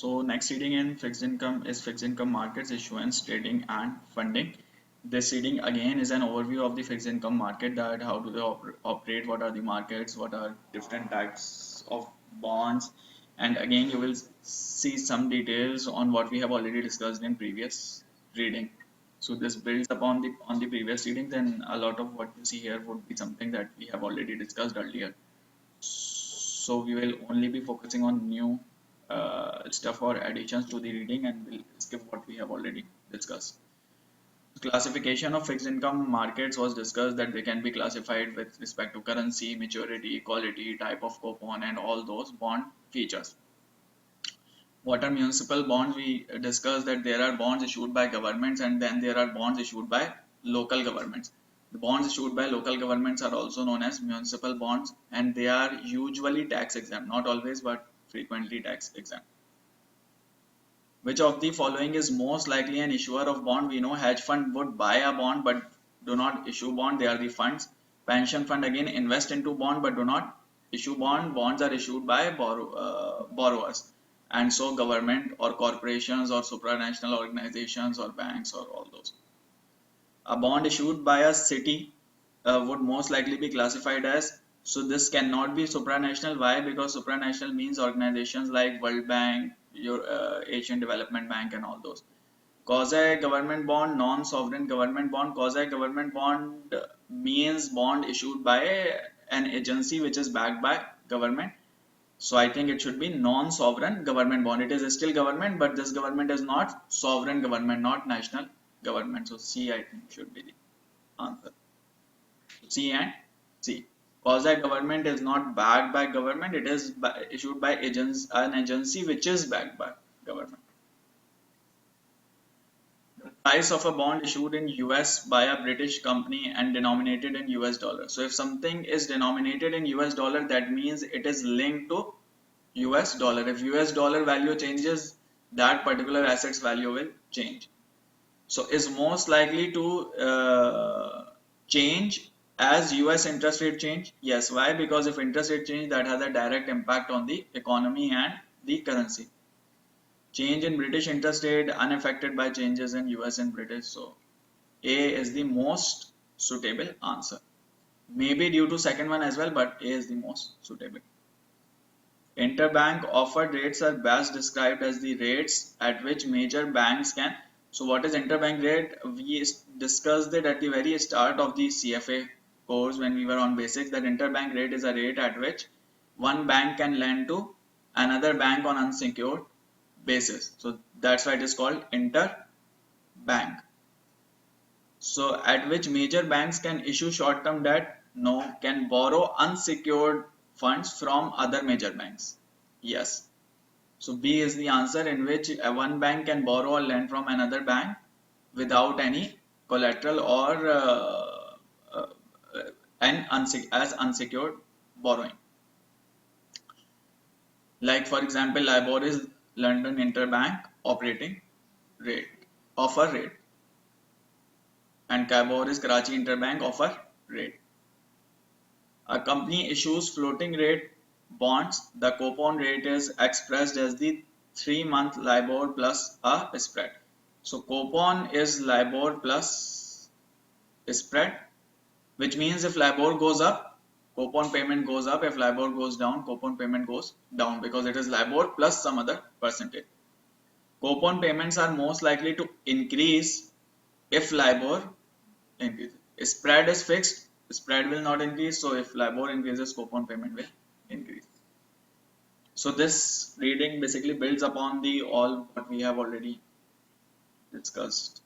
So next reading in fixed income is fixed income markets, issuance, trading and funding. This reading again is an overview of the fixed income market, that how do they operate, what are the markets, what are different types of bonds, and again you will see some details on what we have already discussed in previous reading. So this builds upon the previous readings, and a lot of what you see here would be something that we have already discussed earlier. So we will only be focusing on new stuff or additions to the reading, and we'll skip what we have already discussed. Classification of fixed income markets was discussed, that they can be classified with respect to currency, maturity, quality, type of coupon, and all those bond features. What are municipal bonds? We discussed that there are bonds issued by governments, and then there are bonds issued by local governments. The bonds issued by local governments are also known as municipal bonds, and they are usually tax exempt, not always but frequently tax exempt. Which of the following is most likely an issuer of bond? We know hedge fund would buy a bond but do not issue bond, they are the funds. Pension fund again invest into bond but do not issue bond, bonds are issued by borrowers. And so government or corporations or supranational organizations or banks or all those. A bond issued by a city would most likely be classified as, so this cannot be supranational. Why? Because supranational means organizations like World Bank, your Asian Development Bank and all those. Quasi government bond, non-sovereign government bond. Quasi government bond means bond issued by an agency which is backed by government. So I think it should be non-sovereign government bond. It is still government, but this government is not sovereign government, not national government. So C I think should be the answer. C and C. Quasi government is not backed by government, it is issued by an agency which is backed by government. The price of a bond issued in US by a British company and denominated in US dollar. So if something is denominated in US dollar, that means it is linked to US dollar. If US dollar value changes, that particular asset's value will change. So is most likely to change as US interest rate change? Yes. Why? Because if interest rate change, that has a direct impact on the economy and the currency. Change in British interest rate unaffected by changes in US and British. So A is the most suitable answer. Maybe due to second one as well, but A is the most suitable. Interbank offered rates are best described as the rates at which major banks can. So what is interbank rate? We discussed it at the very start of the CFA course when we were on basics, that interbank rate is a rate at which one bank can lend to another bank on unsecured basis. So that's why it is called interbank. So at which major banks can issue short-term debt? No. Can borrow unsecured funds from other major banks? Yes. So B is the answer, in which one bank can borrow or lend from another bank without any collateral or as unsecured borrowing. Like for example, LIBOR is London Interbank Operating Rate, offer rate, and CABOR is Karachi Interbank Offer Rate. A company issues floating rate bonds. The coupon rate is expressed as the 3-month LIBOR plus a spread. So coupon is LIBOR plus spread, which means if LIBOR goes up, coupon payment goes up. If LIBOR goes down, coupon payment goes down, because it is LIBOR plus some other percentage. Coupon payments are most likely to increase if LIBOR increases. Spread is fixed, spread will not increase. So if LIBOR increases, coupon payment will increase. So this reading basically builds upon the all what we have already discussed.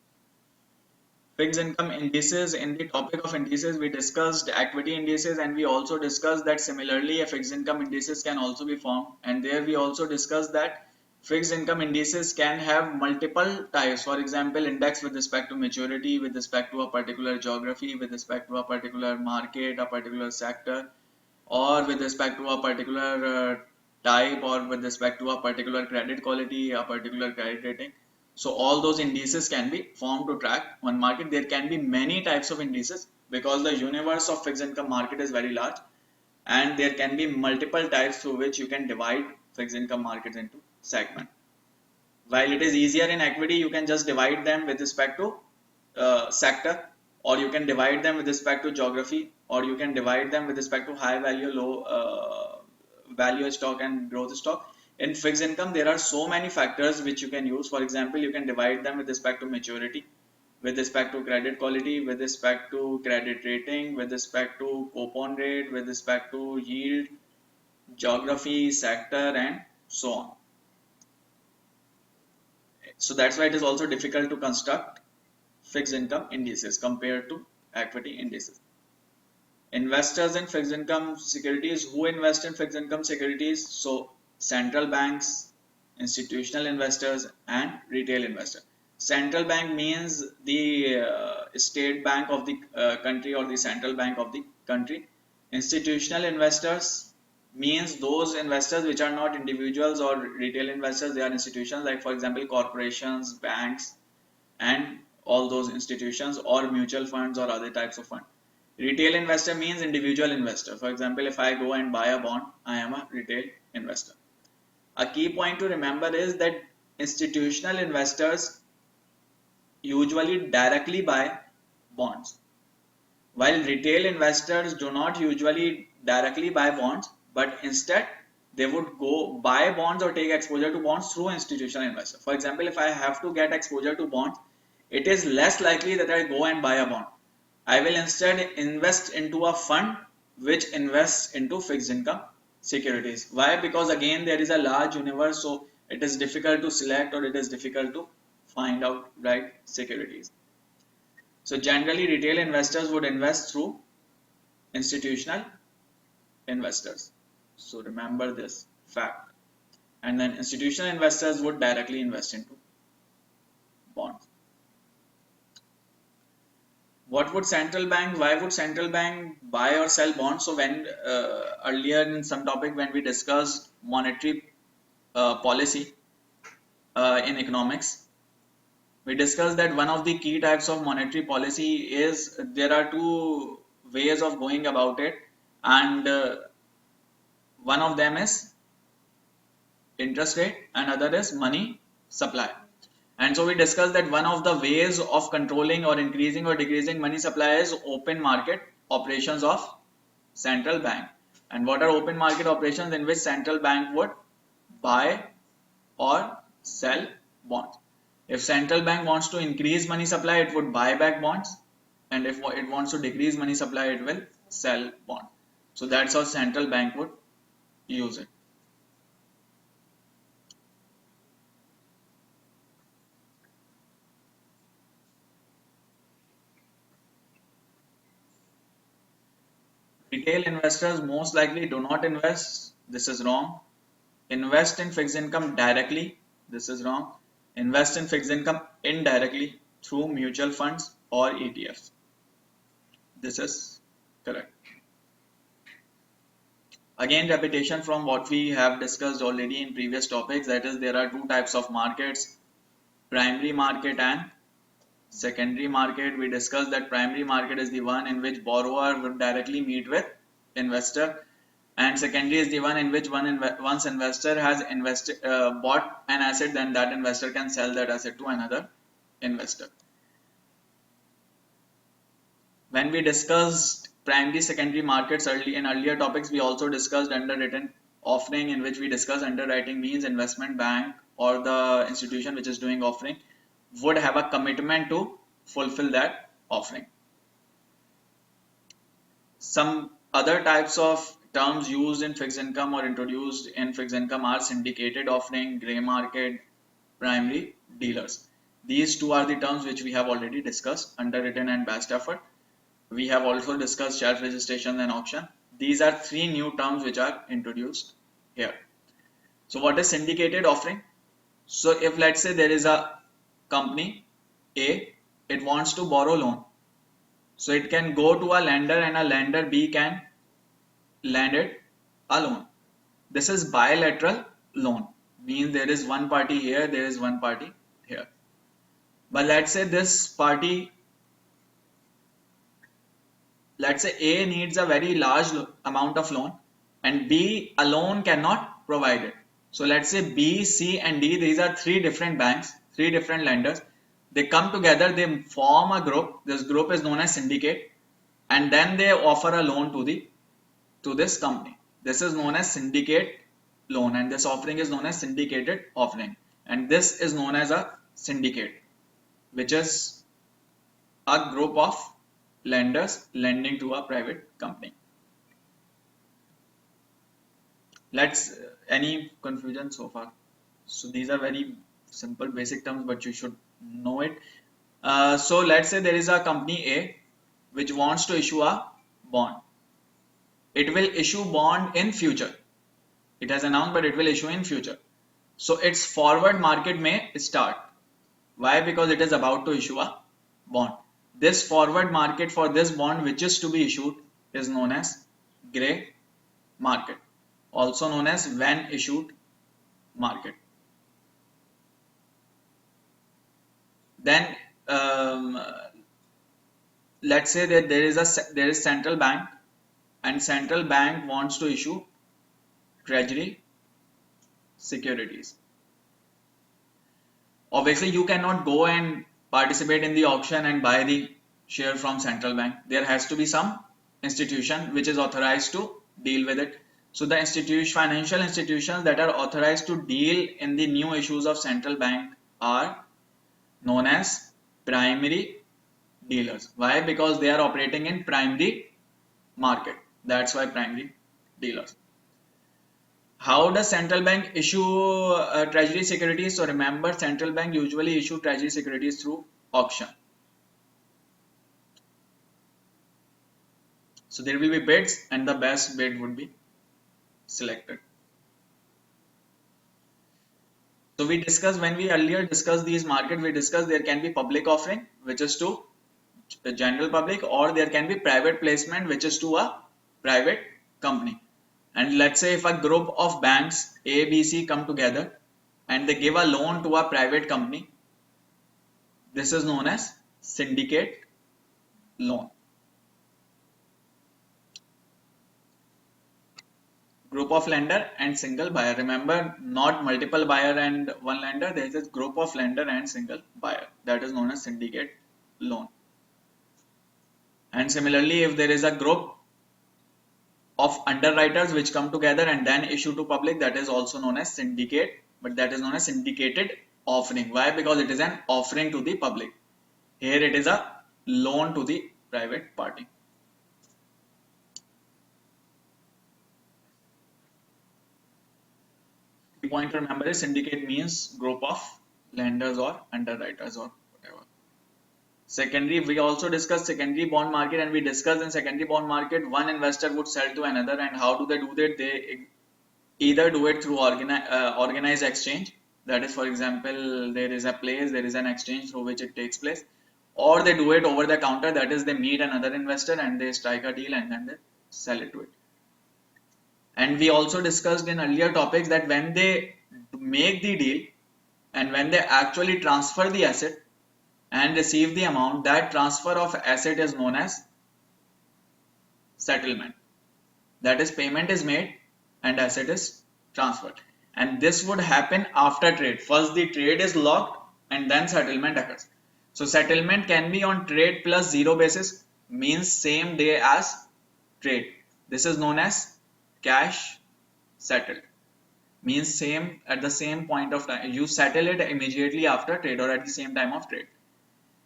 Fixed income indices. In the topic of indices, we discussed equity indices, and we also discussed that similarly a fixed income indices can also be formed, and there we also discussed that fixed income indices can have multiple types. For example, index with respect to maturity, with respect to a particular geography, with respect to a particular market, a particular sector, or with respect to a particular type, or with respect to a particular credit quality, a particular credit rating. So all those indices can be formed to track one market. There can be many types of indices because the universe of fixed income market is very large, and there can be multiple types through which you can divide fixed income markets into segments. While it is easier in equity, you can just divide them with respect to sector, or you can divide them with respect to geography, or you can divide them with respect to high value, low value stock and growth stock. In fixed income, there are so many factors which you can use. For example, you can divide them with respect to maturity, with respect to credit quality, with respect to credit rating, with respect to coupon rate, with respect to yield, geography, sector, and so on. So that's why it is also difficult to construct fixed income indices compared to equity indices. Investors in fixed income securities, who invest in fixed income securities? So central banks, institutional investors, and retail investors. Central bank means the state bank of the country or the central bank of the country. Institutional investors means those investors which are not individuals or retail investors, they are institutions, like for example corporations, banks, and all those institutions, or mutual funds or other types of fund. Retail investor means individual investor. For example, if I go and buy a bond, I am a retail investor. A key point to remember is that institutional investors usually directly buy bonds, while retail investors do not usually directly buy bonds, but instead they would go buy bonds or take exposure to bonds through institutional investors. For example, if I have to get exposure to bonds, it is less likely that I go and buy a bond. I will instead invest into a fund which invests into fixed income securities. Why? Because again there is a large universe, so it is difficult to select, or it is difficult to find out right securities. So generally retail investors would invest through institutional investors. So remember this fact. And then institutional investors would directly invest into bonds. What would central bank, why would central bank buy or sell bonds? So when earlier in some topic when we discussed monetary policy in economics, we discussed that one of the key types of monetary policy is there are two ways of going about it, and one of them is interest rate and other is money supply. And so we discussed that one of the ways of controlling or increasing or decreasing money supply is open market operations of central bank. And what are open market operations? In which central bank would buy or sell bonds. If central bank wants to increase money supply, it would buy back bonds, and if it wants to decrease money supply, it will sell bonds. So that's how central bank would use it. Retail investors most likely do not invest. This is wrong. Invest in fixed income directly. This is wrong. Invest in fixed income indirectly through mutual funds or ETFs. This is correct. Again, repetition from what we have discussed already in previous topics, that is there are two types of markets, primary market and secondary market. We discussed that primary market is the one in which borrower would directly meet with investor, and secondary is the one in which once investor has bought an asset, then that investor can sell that asset to another investor. When we discussed primary secondary markets earlier topics, we also discussed underwritten offering, in which we discussed underwriting means investment bank or the institution which is doing offering would have a commitment to fulfill that offering. Some other types of terms used in fixed income or introduced in fixed income are syndicated offering, grey market, primary dealers. These two are the terms which we have already discussed, underwritten and best effort. We have also discussed shelf registration and auction. These are three new terms which are introduced here. So what is syndicated offering? So if let's say there is a company A, it wants to borrow loan. So it can go to a lender and a lender B can lend it a loan. This is bilateral loan. Means there is one party here, there is one party here. But let's say this party, let's say A needs a very large amount of loan and B alone cannot provide it. So let's say B, C and D, these are three different banks, three different lenders. They come together, they form a group. This group is known as syndicate, and then they offer a loan to this company. This is known as syndicate loan, and this offering is known as syndicated offering. And this is known as a syndicate, which is a group of lenders lending to a private company. Let's any confusion so far? So these are very simple basic terms, but you should know it. So let's say there is a company A which wants to issue a bond. It will issue bond in future. It has announced, but it will issue in future. So its forward market may start. Why? Because it is about to issue a bond. This forward market for this bond which is to be issued is known as gray market, also known as when issued market. Then let's say that there is central bank, and central bank wants to issue treasury securities. Obviously you cannot go and participate in the auction and buy the share from central bank. There has to be some institution which is authorized to deal with it. So the financial institutions that are authorized to deal in the new issues of central bank are known as primary dealers. Why? Because they are operating in primary market. That's why primary dealers. How does central bank issue treasury securities? So remember, central bank usually issue treasury securities through auction. So there will be bids, and the best bid would be selected. So we discussed, when we earlier discussed these markets, we discussed there can be public offering, which is to the general public, or there can be private placement, which is to a private company. And let's say if a group of banks A, B, C come together and they give a loan to a private company, this is known as syndicate loan. Group of lender and single buyer. Remember, not multiple buyer and one lender. There is a group of lender and single buyer. That is known as syndicate loan. And similarly, if there is a group of underwriters which come together and then issue to public, that is also known as syndicate, but that is known as syndicated offering. Why? Because it is an offering to the public. Here it is a loan to the private party. The point to remember is syndicate means group of lenders or underwriters or whatever. Secondary, we also discussed secondary bond market, and we discussed in secondary bond market one investor would sell to another, and how do they do that? They either do it through organized exchange, that is, for example, there is a place, there is an exchange through which it takes place, or they do it over the counter, that is, they meet another investor and they strike a deal and then they sell it to it. And we also discussed in earlier topics that when they make the deal and when they actually transfer the asset and receive the amount, that transfer of asset is known as settlement. That is, payment is made and asset is transferred. And this would happen after trade. First the trade is locked and then settlement occurs. So settlement can be on trade plus zero basis, means same day as trade. This is known as cash settled, means same at the same point of time. You settle it immediately after trade or at the same time of trade.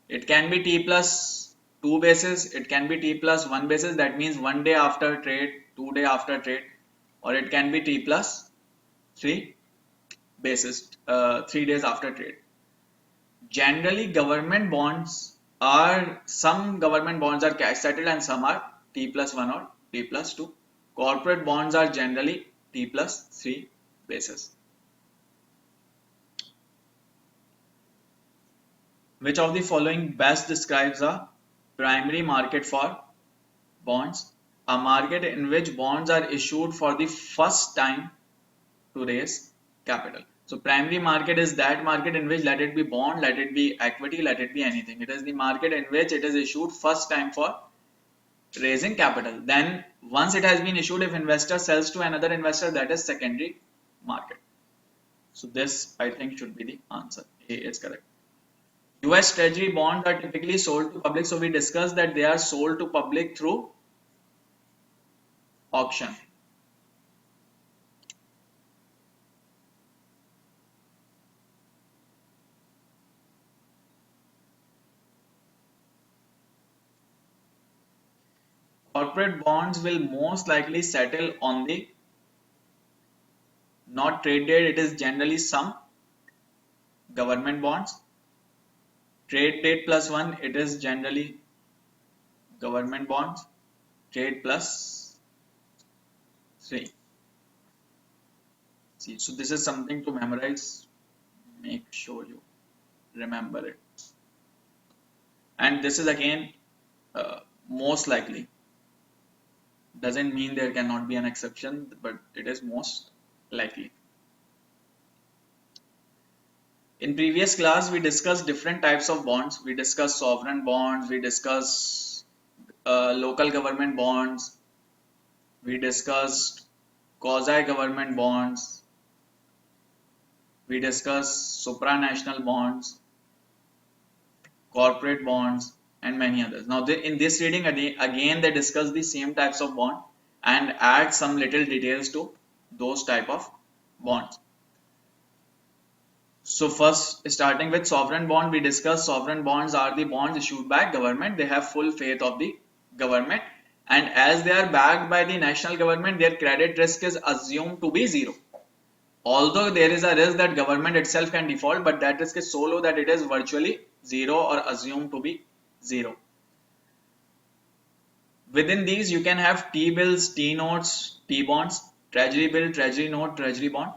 It can be T plus 2 basis, it can be T plus 1 basis, that means 1 day after trade, 2 day after trade, or it can be T plus 3 basis, 3 days after trade. Generally, government bonds are, some government bonds are cash settled and some are T plus 1 or T plus 2. Corporate bonds are generally T plus 3 basis. Which of the following best describes a primary market for bonds? A market in which bonds are issued for the first time to raise capital. So primary market is that market in which, let it be bond, let it be equity, let it be anything. It is the market in which it is issued first time for raising capital. Then once it has been issued, if investor sells to another investor, that is secondary market. So this I think should be the answer. A is correct. US Treasury bonds are typically sold to public. So we discussed that they are sold to public through auction. Corporate bonds will most likely settle on the not traded. It is generally some government bonds. Trade date plus one, it is generally government bonds. Trade plus three. See, so this is something to memorize. Make sure you remember it. And this is again most likely. Doesn't mean there cannot be an exception, but it is most likely. In previous class, we discussed different types of bonds. We discussed sovereign bonds, we discussed local government bonds, we discussed quasi-government bonds, we discussed supranational bonds, corporate bonds, and many others. Now, in this reading, again, they discuss the same types of bond and add some little details to those type of bonds. So first, starting with sovereign bond, we discussed sovereign bonds are the bonds issued by government. They have full faith of the government, and as they are backed by the national government, their credit risk is assumed to be zero. Although there is a risk that government itself can default, but that risk is so low that it is virtually zero or assumed to be zero. Within these, you can have T-bills, T-notes, T-bonds, treasury bill, treasury note, treasury bond.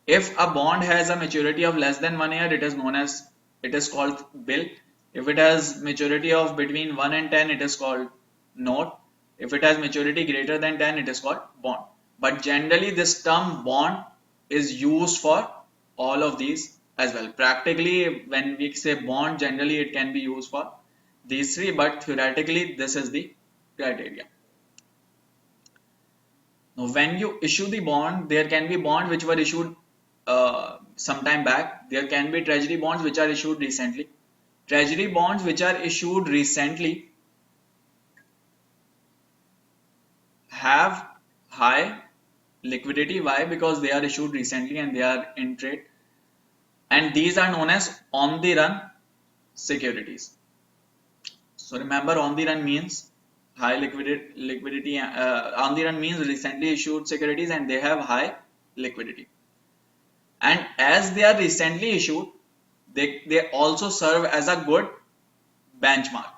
If a bond has a maturity of less than 1 year, it is called bill. If it has maturity of between 1 and 10, it is called note. If it has maturity greater than 10, it is called bond. But generally, this term bond is used for all of these as well. Practically, when we say bond, generally it can be used for these three, but theoretically, this is the criteria. Now, when you issue the bond, there can be bonds which were issued some time back. There can be treasury bonds which are issued recently. Treasury bonds which are issued recently have high liquidity. Why? Because they are issued recently and they are in trade. And these are known as on the run securities. So remember, on the run means high liquidity. On the run means recently issued securities and they have high liquidity. And as they are recently issued, they also serve as a good benchmark.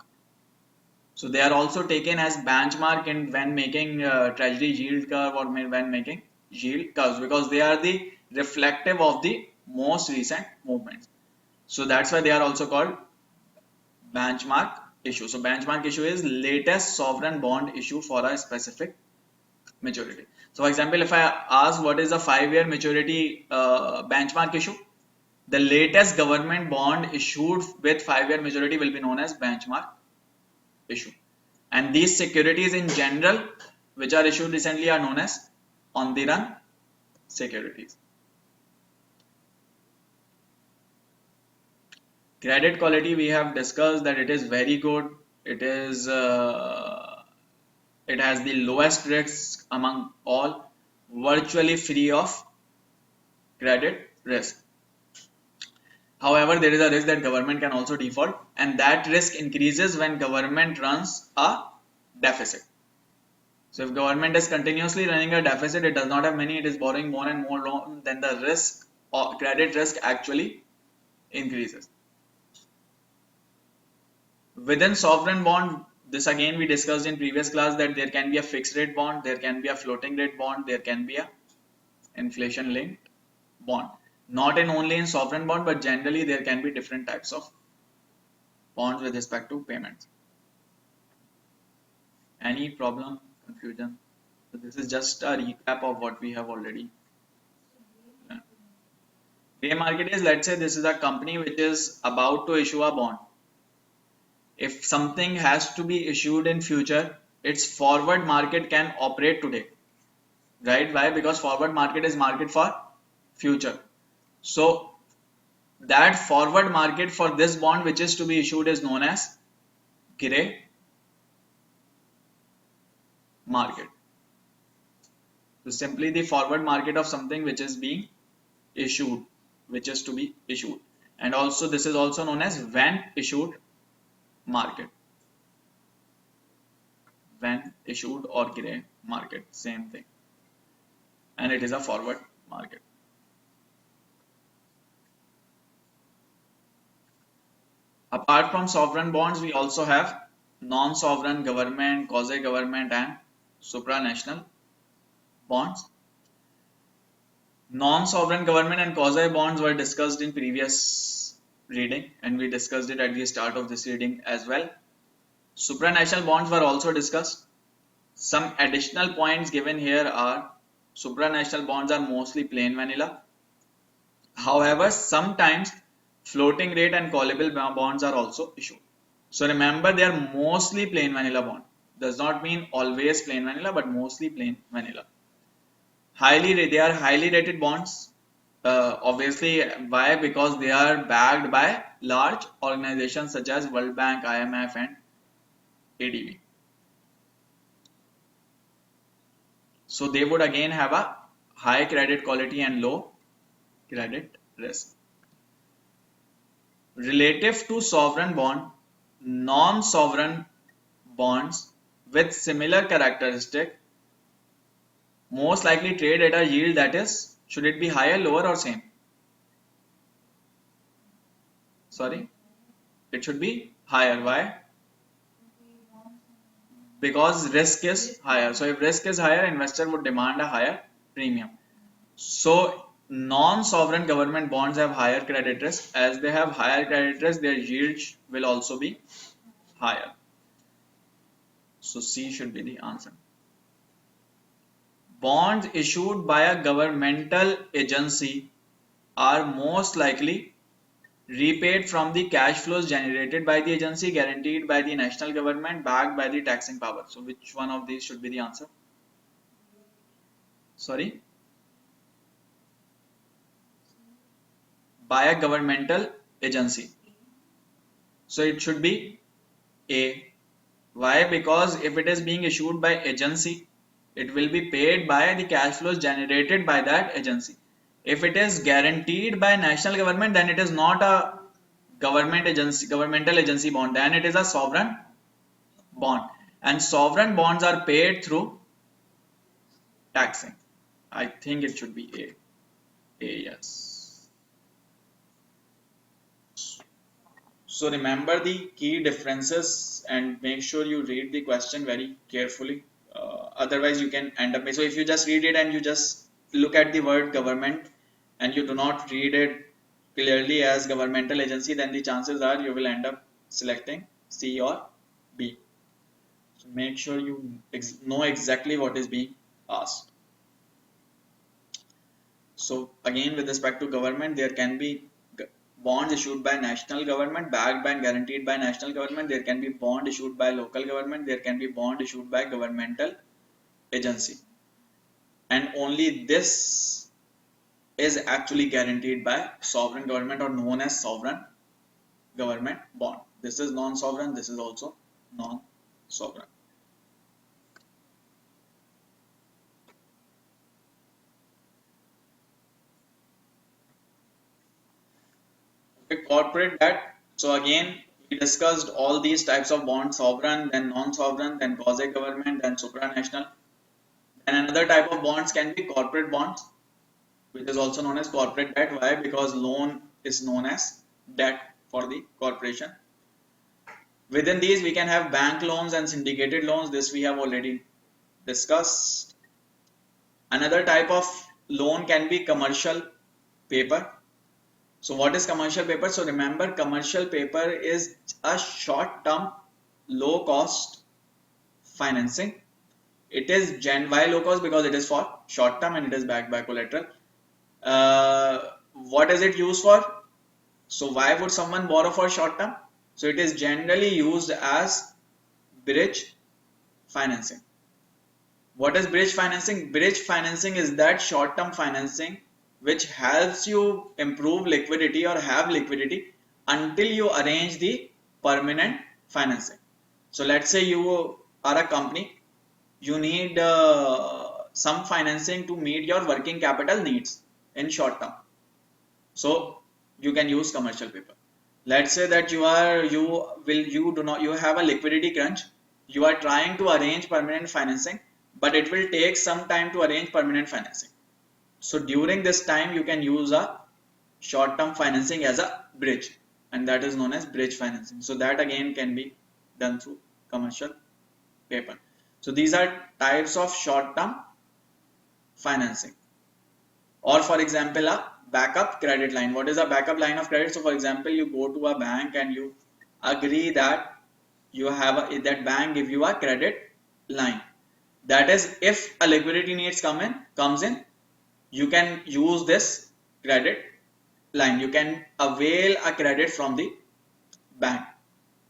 So they are also taken as benchmark in when making treasury yield curve or when making yield curves, because they are the reflective of the most recent movements. So that's why they are also called benchmark issue. So benchmark issue is latest sovereign bond issue for a specific maturity. So for example, if I ask what is a 5-year maturity benchmark issue, the latest government bond issued with 5-year maturity will be known as benchmark issue. And these securities in general which are issued recently are known as on the run securities. Credit quality, we have discussed that it is very good. It is it has the lowest risk among all, virtually free of credit risk. However, there is a risk that government can also default, and that risk increases when government runs a deficit. So if government is continuously running a deficit, it does not have money, it is borrowing more and more loan, then the risk or credit risk actually increases. Within sovereign bond, this again we discussed in previous class that there can be a fixed rate bond, there can be a floating rate bond, there can be a inflation linked bond. Not in only in sovereign bond, but generally there can be different types of bonds with respect to payments. Any problem, confusion? So this is just a recap of what we have already learned. Gray market is, let's say this is a company which is about to issue a bond. If something has to be issued in future, its forward market can operate today. Right? Why? Because forward market is market for future. So that forward market for this bond which is to be issued is known as gray market. So simply the forward market of something which is being issued, which is to be issued. And also this is also known as when issued market. When issued or gray market, same thing. And it is a forward market. Apart from sovereign bonds, we also have non-sovereign government, quasi-government and supranational bonds. Non-sovereign government and quasi bonds were discussed in previous reading, and we discussed it at the start of this reading as well. Supranational bonds were also discussed. Some additional points given here are supranational bonds are mostly plain vanilla. However, sometimes floating rate and callable bonds are also issued. So remember, they are mostly plain vanilla bond. Does not mean always plain vanilla, but mostly plain vanilla. They are highly rated bonds. Obviously, why? Because they are backed by large organizations such as World Bank, IMF, and ADB. So they would again have a high credit quality and low credit risk. Relative to sovereign bond, non-sovereign bonds with similar characteristic most likely trade at a yield that is, should it be higher, lower, or same? Sorry, it should be higher. Why? Because risk is higher. So if risk is higher, investor would demand a higher premium. So non-sovereign government bonds have higher credit risk. As they have higher credit risk, their yields will also be higher. So C should be the answer. Bonds issued by a governmental agency are most likely repaid from the cash flows generated by the agency, guaranteed by the national government, backed by the taxing power. So which one of these should be the answer? Sorry? By a governmental agency. So it should be A. Why? Because if it is being issued by agency, it will be paid by the cash flows generated by that agency. If it is guaranteed by national government, then it is not a governmental agency bond, then it is a sovereign bond. And sovereign bonds are paid through taxing. I think it should be A. A, yes. So remember the key differences and make sure you read the question very carefully. Otherwise you can end up, so if you just read it and you just look at the word government and you do not read it clearly as governmental agency, then the chances are you will end up selecting C or B. So make sure you know exactly what is being asked. So again, with respect to government, there can be bonds issued by national government, backed by and guaranteed by national government. There can be bond issued by local government. There can be bond issued by governmental agency. And only this is actually guaranteed by sovereign government or known as sovereign government bond. This is non-sovereign. This is also non-sovereign. Okay, corporate debt. So again, we discussed all these types of bonds: sovereign, then non-sovereign, then quasi-government, then supranational. And another type of bonds can be corporate bonds, which is also known as corporate debt. Why? Because loan is known as debt for the corporation. Within these, we can have bank loans and syndicated loans. This we have already discussed. Another type of loan can be commercial paper. So what is commercial paper? So remember, commercial paper is a short-term, low-cost financing. It is why low cost? Because it is for short term and it is backed by collateral. What is it used for? So why would someone borrow for short term? So it is generally used as bridge financing. What is bridge financing? Bridge financing is that short term financing which helps you improve liquidity or have liquidity until you arrange the permanent financing. So let's say you are a company, you need some financing to meet your working capital needs in short term. So you can use commercial paper. Let's say that you have a liquidity crunch. You are trying to arrange permanent financing, but it will take some time to arrange permanent financing. So during this time, you can use a short-term financing as a bridge, and that is known as bridge financing. So that again can be done through commercial paper. So these are types of short-term financing. Or for example, a backup credit line. What is a backup line of credit? So for example, you go to a bank and you agree that that bank give you a credit line. That is, if a liquidity needs comes in, you can use this credit line. You can avail a credit from the bank,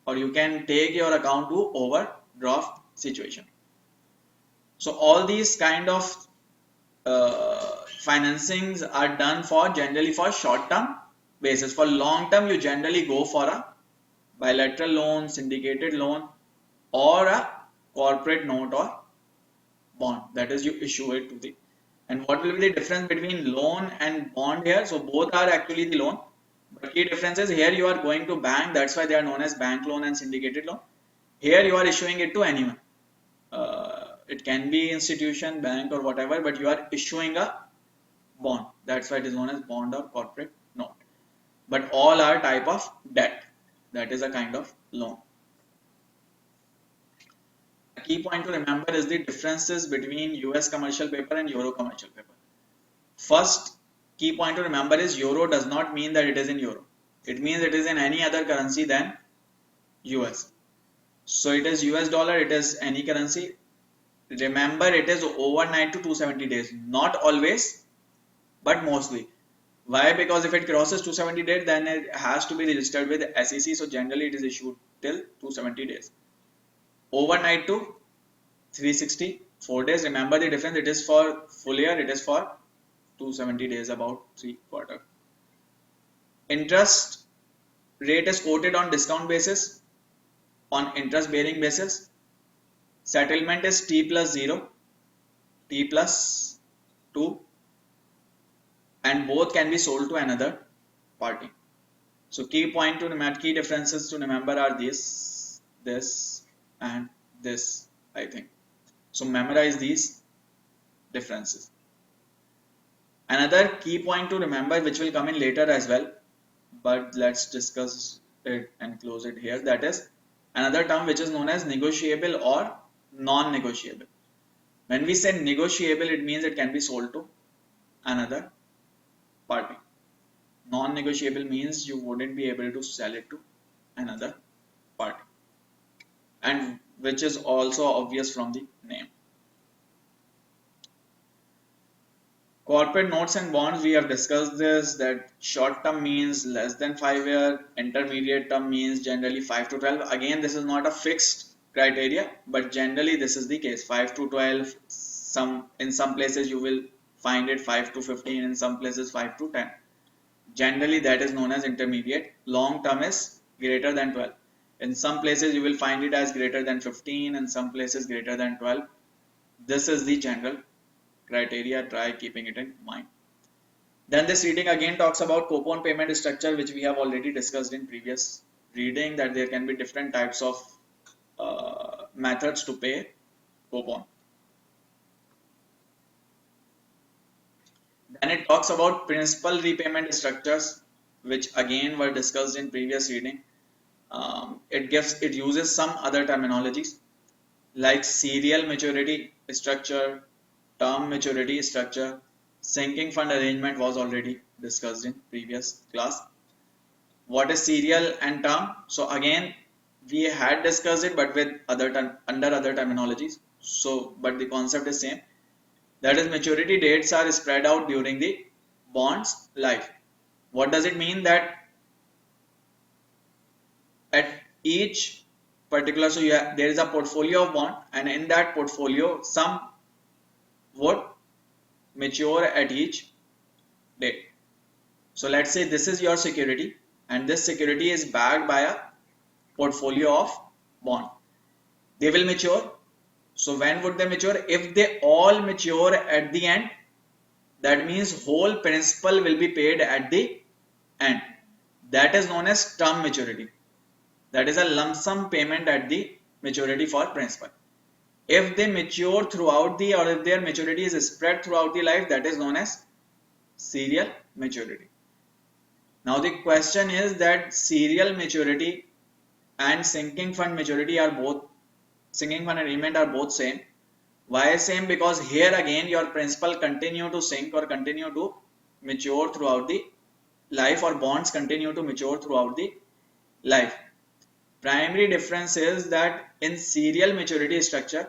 or you can take your account to overdraft situation. So all these kind of financings are done for generally for short term basis. For long term, you generally go for a bilateral loan, syndicated loan, or a corporate note or bond. That is, you issue it to the. And what will be the difference between loan and bond here? So both are actually the loan, but key difference is here you are going to bank. That's why they are known as bank loan and syndicated loan. Here you are issuing it to anyone. It can be institution, bank, or whatever, but you are issuing a bond. That's why it is known as bond or corporate note. But all are type of debt. That is a kind of loan. A key point to remember is the differences between US commercial paper and Euro commercial paper. First key point to remember is Euro does not mean that it is in Euro. It means it is in any other currency than US. So it is US dollar, it is any currency. Remember, it is overnight to 270 days. Not always, but mostly. Why? Because if it crosses 270 days, then it has to be registered with SEC. So generally it is issued till 270 days. Overnight to 364 days. Remember the difference. It is for full year. It is for 270 days, about 3/4. Interest rate is quoted on discount basis, on interest bearing basis. Settlement is T plus 0, T plus 2, and both can be sold to another party. So key differences to remember are this and this, I think. So memorize these differences. Another key point to remember, which will come in later as well, but let's discuss it and close it here. That is another term which is known as negotiable or non-negotiable. When we say negotiable, it means it can be sold to another party. Non-negotiable means you wouldn't be able to sell it to another party, and which is also obvious from the name. Corporate notes and bonds, we have discussed this, that short term means less than 5 years, intermediate term means generally 5 to 12. Again, this is not a fixed criteria, but generally this is the case, 5 to 12. In some places you will find it 5 to 15, in some places 5 to 10. Generally that is known as intermediate. Long term is greater than 12. In some places you will find it as greater than 15, in some places greater than 12. This is the general criteria. Try keeping it in mind. Then this reading again talks about coupon payment structure, which we have already discussed in previous reading, that there can be different types of methods to pay coupon. Then it talks about principal repayment structures, which again were discussed in previous reading. It uses some other terminologies like serial maturity structure, term maturity structure, sinking fund arrangement was already discussed in previous class. What is serial and term? So again, we had discussed it, but with under other terminologies. So, but the concept is same. That is, maturity dates are spread out during the bond's life. What does it mean? That at each particular, so there is a portfolio of bond, and in that portfolio, some would mature at each date. So let's say this is your security and this security is backed by a portfolio of bond. They will mature. So when would they mature? If they all mature at the end, that means whole principal will be paid at the end. That is known as term maturity. That is a lump sum payment at the maturity for principal. If they mature throughout the, or if their maturity is spread throughout the life, that is known as serial maturity. Now the question is that serial maturity and sinking fund maturity are both, sinking fund agreement are both same. Why same? Because here again your principal continue to sink or continue to mature throughout the life, or bonds continue to mature throughout the life. Primary difference is that in serial maturity structure,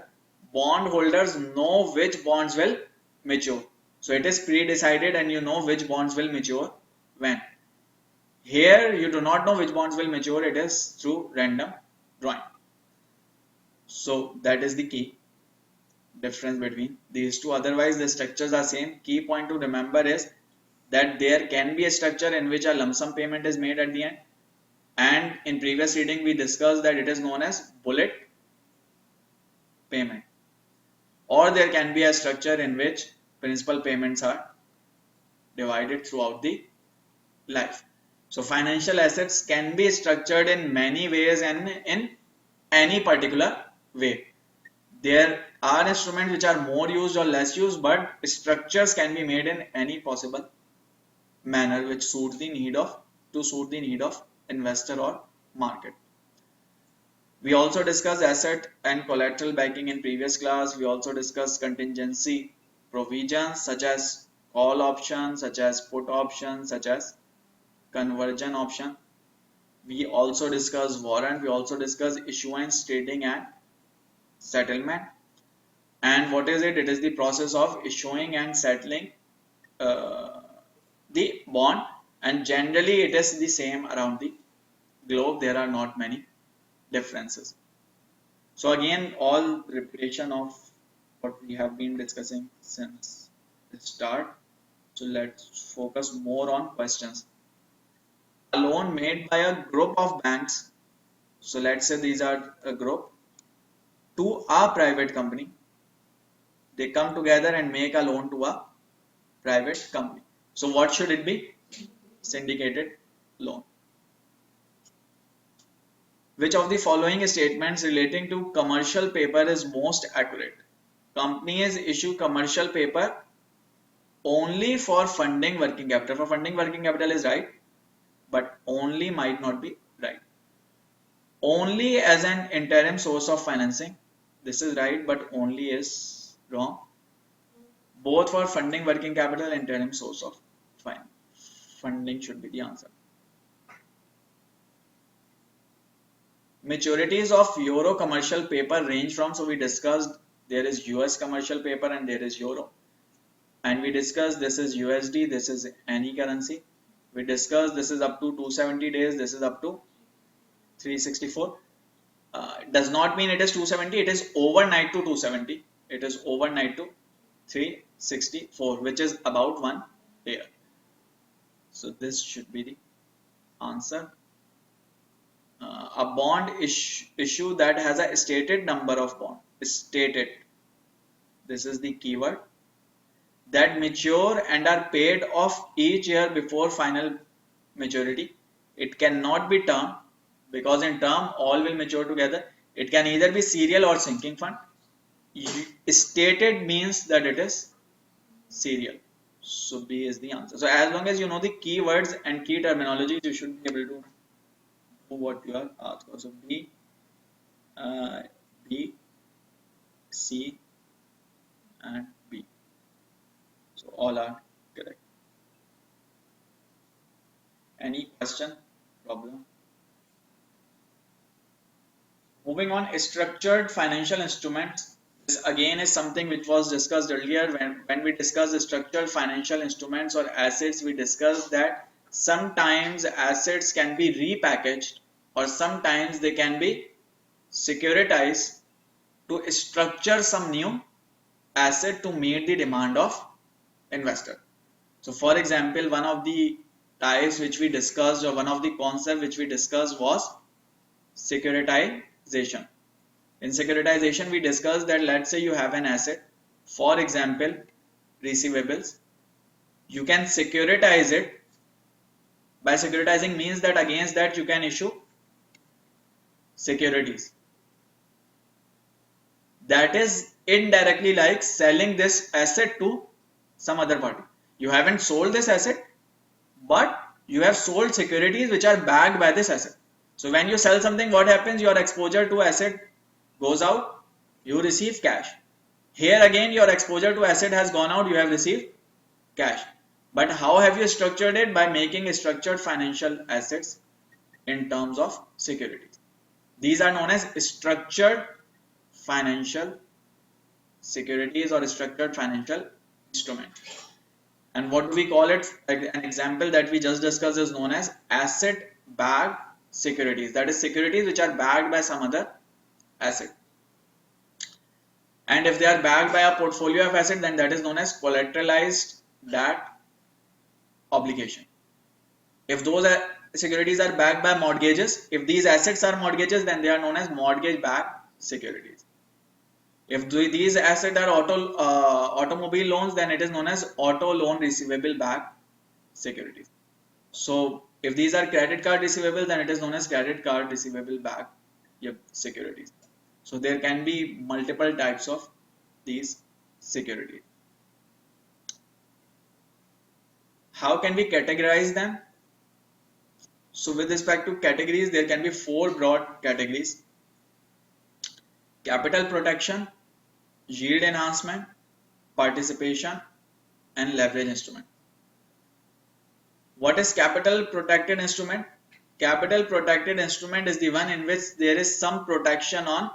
bond holders know which bonds will mature. So it is pre-decided and you know which bonds will mature when. Here you do not know which bonds will mature, it is through random drawing. So that is the key difference between these two. Otherwise the structures are same. Key point to remember is that there can be a structure in which a lump sum payment is made at the end, and in previous reading we discussed that it is known as bullet payment. Or there can be a structure in which principal payments are divided throughout the life. So financial assets can be structured in many ways and in any particular way. There are instruments which are more used or less used, but structures can be made in any possible manner which suits the need of, to suit the need of investor or market. We also discussed asset and collateral backing in previous class. We also discussed contingency provisions such as call option, such as put option, such as conversion option. We also discussed warrant. We also discussed issuance, trading and settlement. And what is it? It is the process of issuing and settling the bond, and generally it is the same around the globe. There are not many differences. So again, all repetition of what we have been discussing since the start. So let's focus more on questions. A loan made by a group of banks. So let's say these are a group to a private company. They come together and make a loan to a private company. So what should it be? Syndicated loan. Which of the following statements relating to commercial paper is most accurate? Companies issue commercial paper only for funding working capital. For funding working capital is right, but only might not be right. Only as an interim source of financing. This is right, but only is wrong. Both for funding working capital and interim source of funding should be the answer. Maturities of euro commercial paper range from, so we discussed there is US commercial paper and there is euro, and we discussed this is USD, this is any currency. We discussed this is up to 270 days, this is up to 364. It does not mean it is 270, it is overnight to 270, it is overnight to 364, which is about 1 year. So this should be the answer. A bond issue that has a stated number of bond, stated, this is the keyword, that mature and are paid off each year before final maturity. It cannot be term, because in term all will mature together. It can either be serial or sinking fund. Stated means that it is serial. So B is the answer. So as long as you know the keywords and key terminologies, you should be able to do what you are asked for. So B, B, C and B. So all are correct. Any question, problem? Moving on, structured financial instruments. This again is something which was discussed earlier. When we discussed structured financial instruments or assets, we discussed that sometimes assets can be repackaged or sometimes they can be securitized to structure some new asset to meet the demand of investor. So for example, one of the types which we discussed, or one of the concepts which we discussed, was securitization. In securitization, we discussed that let's say you have an asset, for example, receivables. You can securitize it. By securitizing means that against that you can issue securities. That is indirectly like selling this asset to some other party. You haven't sold this asset, but you have sold securities which are backed by this asset. So when you sell something, what happens? Your exposure to asset goes out, you receive cash. Here again, your exposure to asset has gone out, you have received cash. But how have you structured it? By making structured financial assets in terms of securities. These are known as structured financial securities or structured financial instruments. And what do we call it? An example that we just discussed is known as asset backed securities. That is securities which are backed by some other asset. And if they are backed by a portfolio of assets, then that is known as collateralized debt obligation. If those securities are backed by mortgages, if these assets are mortgages, then they are known as mortgage backed securities. If these assets are automobile loans, then it is known as auto loan receivable backed securities. So if these are credit card receivables, then it is known as credit card receivable backed securities. So there can be multiple types of these securities. How can we categorize them? So with respect to categories, there can be 4 broad categories: capital protection, yield enhancement, participation, and leverage instrument. What is capital protected instrument? Capital protected instrument is the one in which there is some protection on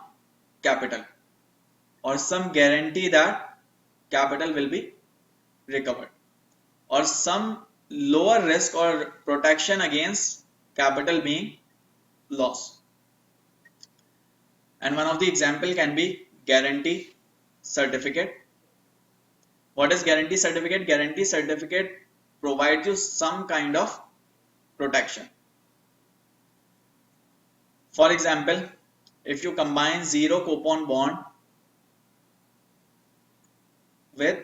capital or some guarantee that capital will be recovered, or some lower risk or protection against capital being lost. And one of the example can be guarantee certificate. What is guarantee certificate? Guarantee certificate provides you some kind of protection. For example, if you combine zero coupon bond with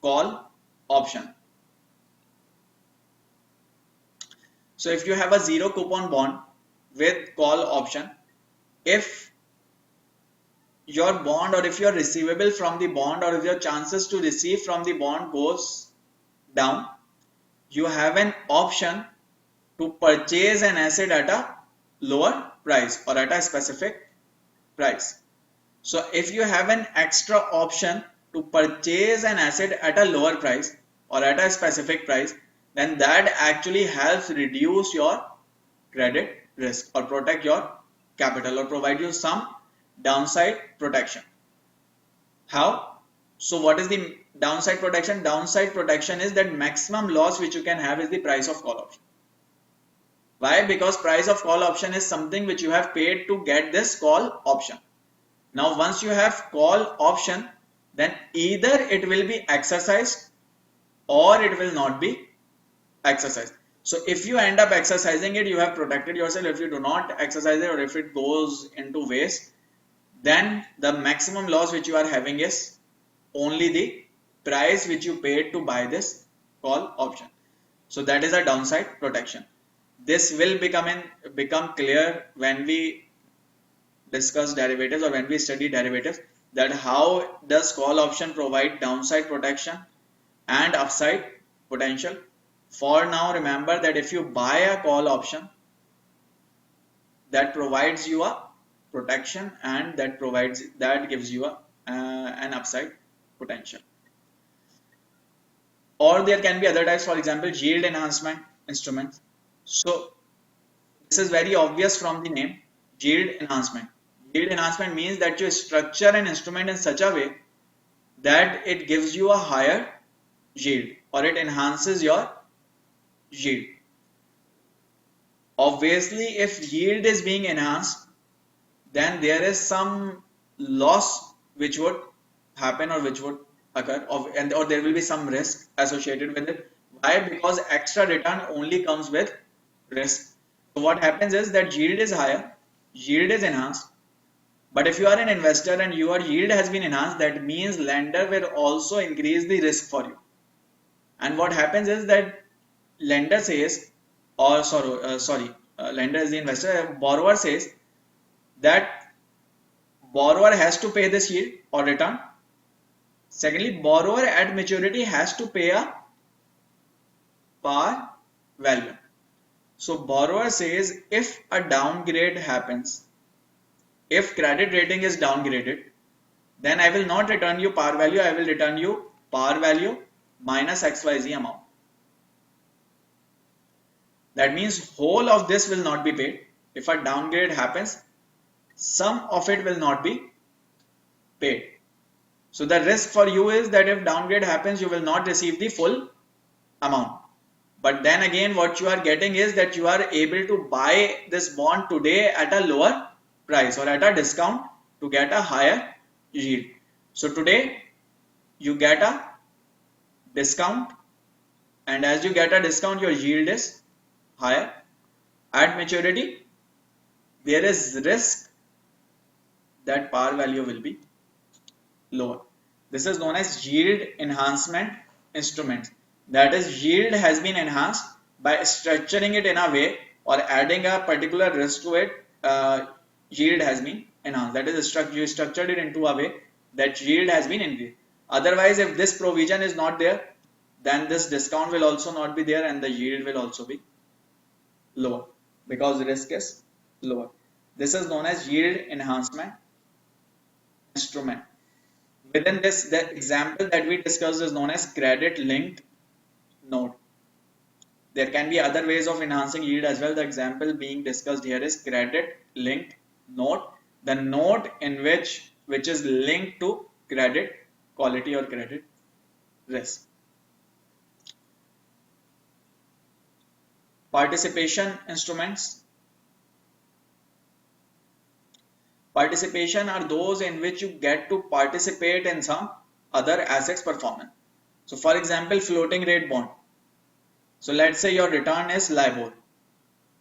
call option. So if you have a zero coupon bond with call option, if your bond, or if your receivable from the bond, or if your chances to receive from the bond goes down, you have an option to purchase an asset at a lower price or at a specific price. So if you have an extra option to purchase an asset at a lower price or at a specific price, then that actually helps reduce your credit risk or protect your capital or provide you some downside protection. How? So what is the downside protection? Downside protection is that maximum loss which you can have is the price of call option. Why? Because price of call option is something which you have paid to get this call option. Now once you have call option, then either it will be exercised or it will not be exercised. So if you end up exercising it, you have protected yourself. If you do not exercise it, or if it goes into waste, then the maximum loss which you are having is only the price which you paid to buy this call option. So that is a downside protection. This will become clear when we discuss derivatives, or when we study derivatives, that how does call option provide downside protection and upside potential. For now, remember that if you buy a call option, that provides you a protection, and that gives you an upside potential. Or there can be other types, for example, yield enhancement instruments. So this is very obvious from the name, yield enhancement. Yield enhancement means that you structure an instrument in such a way that it gives you a higher yield, or it enhances your yield. Obviously, if yield is being enhanced, then there is some loss which would happen or which would occur or there will be some risk associated with it. Why? Because extra return only comes with risk. So what happens is that yield is higher, yield is enhanced, but if you are an investor and your yield has been enhanced, that means lender will also increase the risk for you. And what happens is that lender says, or lender is the investor, borrower says that borrower has to pay this yield or return. Secondly, borrower at maturity has to pay a par value. So borrower says if a downgrade happens, if credit rating is downgraded, then I will not return you par value, I will return you par value minus XYZ amount. That means whole of this will not be paid. If a downgrade happens, some of it will not be paid. So the risk for you is that if downgrade happens, you will not receive the full amount. But then again, what you are getting is that you are able to buy this bond today at a lower price or at a discount to get a higher yield. So today you get a discount, and as you get a discount, your yield is higher. At maturity, there is risk that par value will be lower. This is known as yield enhancement instrument. That is, yield has been enhanced by structuring it in a way or adding a particular risk to it. Yield has been enhanced. That is, you structured it into a way that yield has been increased. Otherwise, if this provision is not there, then this discount will also not be there and the yield will also be lower because risk is lower. This is known as yield enhancement instrument. Within this, the example that we discussed is known as credit linked note. There can be other ways of enhancing yield as well. The example being discussed here is credit linked note. The note in which is linked to credit quality or credit risk. Participation instruments. Participation are those in which you get to participate in some other assets performance. So for example, floating rate bond. So let's say your return is LIBOR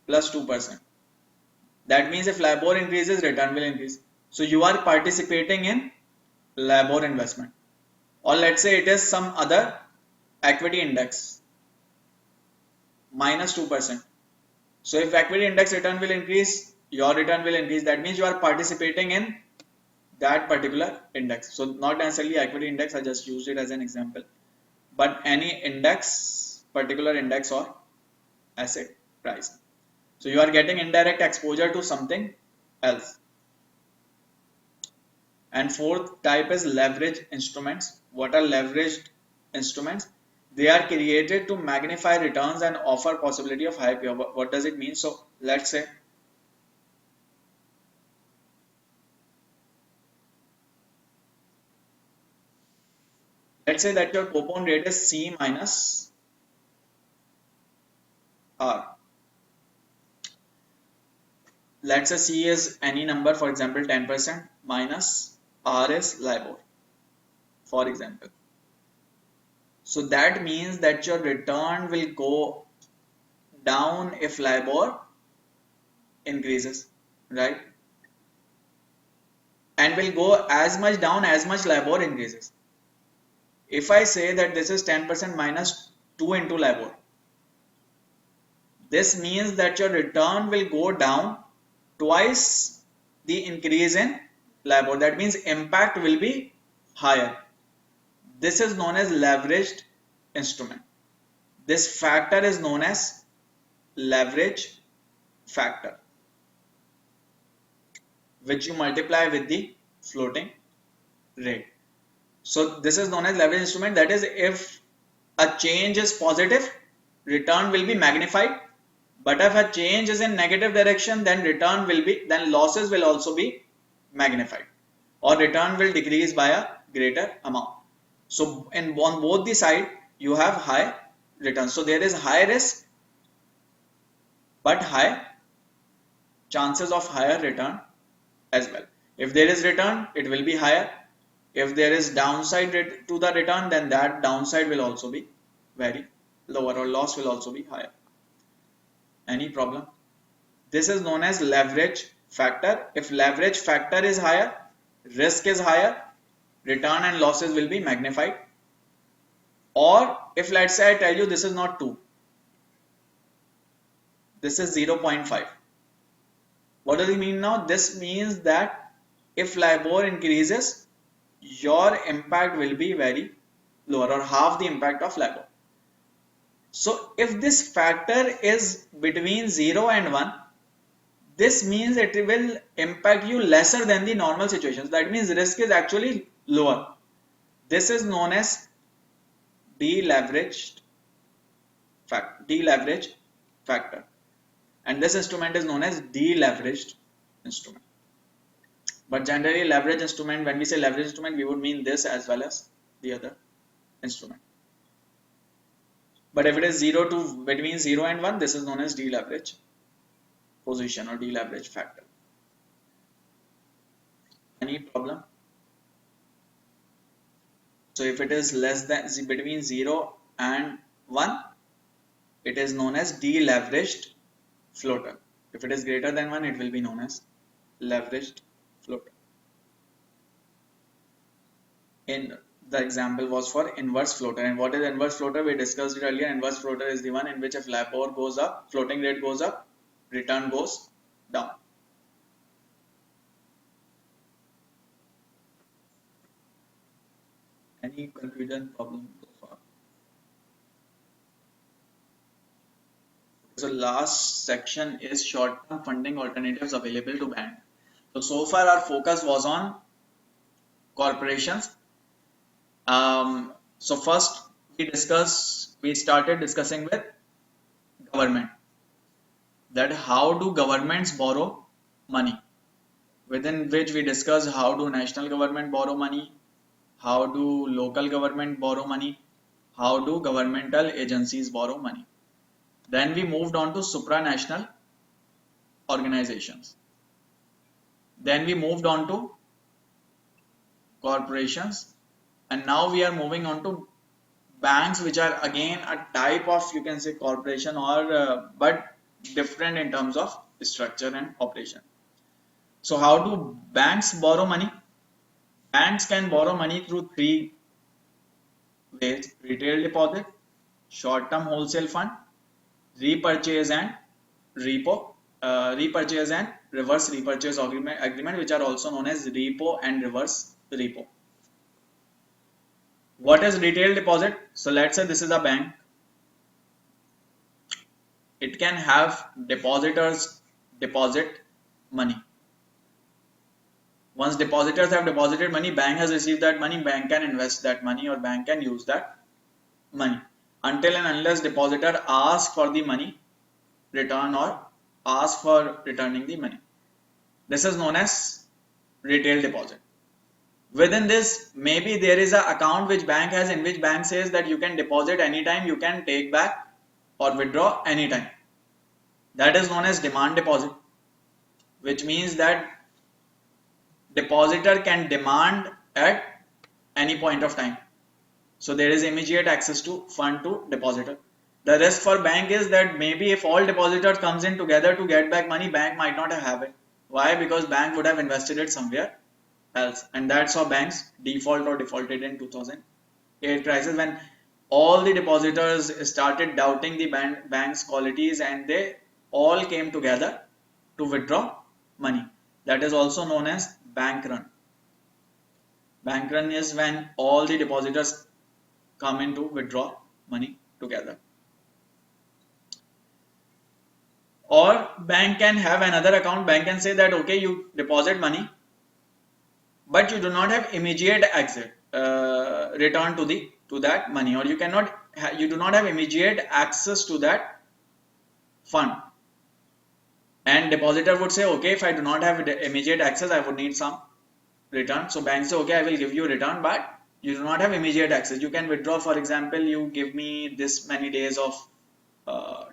plus 2%. That means if LIBOR increases, return will increase. So you are participating in LIBOR investment. Or let's say it is some other equity index minus 2%. So if equity index return will increase, your return will increase. That means you are participating in that particular index. So not necessarily equity index, I just used it as an example, but any index, particular index or asset price. So you are getting indirect exposure to something else. And fourth type is leverage instruments. What are leveraged instruments? They are created to magnify returns and offer possibility of high payoff. What does it mean? So let's say that your coupon rate is C minus R. Let's say C is any number, for example 10%, minus R is LIBOR, for example. So that means that your return will go down if LIBOR increases, right? And will go as much down as much LIBOR increases. If I say that this is 10% minus 2 into LIBOR, this means that your return will go down twice the increase in LIBOR. That means impact will be higher. This is known as leveraged instrument. This factor is known as leverage factor, which you multiply with the floating rate. So this is known as leverage instrument. That is, if a change is positive, return will be magnified. But if a change is in negative direction, then losses will also be magnified, or return will decrease by a greater amount. So on both the side, you have high returns. So there is high risk, but high chances of higher return as well. If there is return, it will be higher. If there is downside to the return, then that downside will also be very lower, or loss will also be higher. Any problem? This is known as leverage factor. If leverage factor is higher, risk is higher, return and losses will be magnified. Or if let's say I tell you this is not 2, this is 0.5. What does it mean now? This means that if LIBOR increases, your impact will be very lower, or half the impact of LIBOR. So if this factor is between 0 and 1, this means it will impact you lesser than the normal situations. That means risk is actually lower. This is known as deleveraged factor. And this instrument is known as deleveraged instrument. But generally leverage instrument, when we say leverage instrument, we would mean this as well as the other instrument. But if it is between 0 and 1, this is known as deleverage position or deleverage factor. Any problem? So if it is less than between 0 and 1, it is known as deleveraged floater. If it is greater than 1, it will be known as leveraged floater. In the example was for inverse floater. And what is inverse floater? We discussed it earlier. Inverse floater is the one in which if LIBOR goes up, floating rate goes up, return goes down. Any confusion, problem so far? So last section is short-term funding alternatives available to bank. So far our focus was on corporations. So first we started discussing with government, that how do governments borrow money, within which we discussed how do national government borrow money, how do local government borrow money, how do governmental agencies borrow money. Then we moved on to supranational organizations. Then we moved on to corporations, and now we are moving on to banks, which are again a type of, you can say, corporation, or but different in terms of structure and operation. So how do banks borrow money? Banks can borrow money through 3 ways: retail deposit, short-term wholesale fund, repurchase and reverse repurchase agreement, which are also known as repo and reverse repo. What is retail deposit? So let's say this is a bank. It can have depositors deposit money. Once depositors have deposited money, bank has received that money, bank can invest that money, or bank can use that money until and unless depositor asks for the money return or ask for returning the money. This is known as retail deposit. Within this, maybe there is an account which bank has, in which bank says that you can deposit anytime, you can take back or withdraw anytime. That is known as demand deposit, which means that depositor can demand at any point of time. So there is immediate access to fund to depositor. The risk for bank is that maybe if all depositors comes in together to get back money, bank might not have it. Why? Because bank would have invested it somewhere else, and that's how banks default or defaulted in 2008 crisis, when all the depositors started doubting the bank's qualities, and they all came together to withdraw money. That is also known as bank run. Bank run is when all the depositors come in to withdraw money together. Or bank can have another account. Bank can say that okay, you deposit money, but you do not have immediate exit return to that money, or you do not have immediate access to that fund. And depositor would say, okay, if I do not have immediate access, I would need some return. So bank say, okay, I will give you return, but you do not have immediate access. You can withdraw, for example, you give me this many days of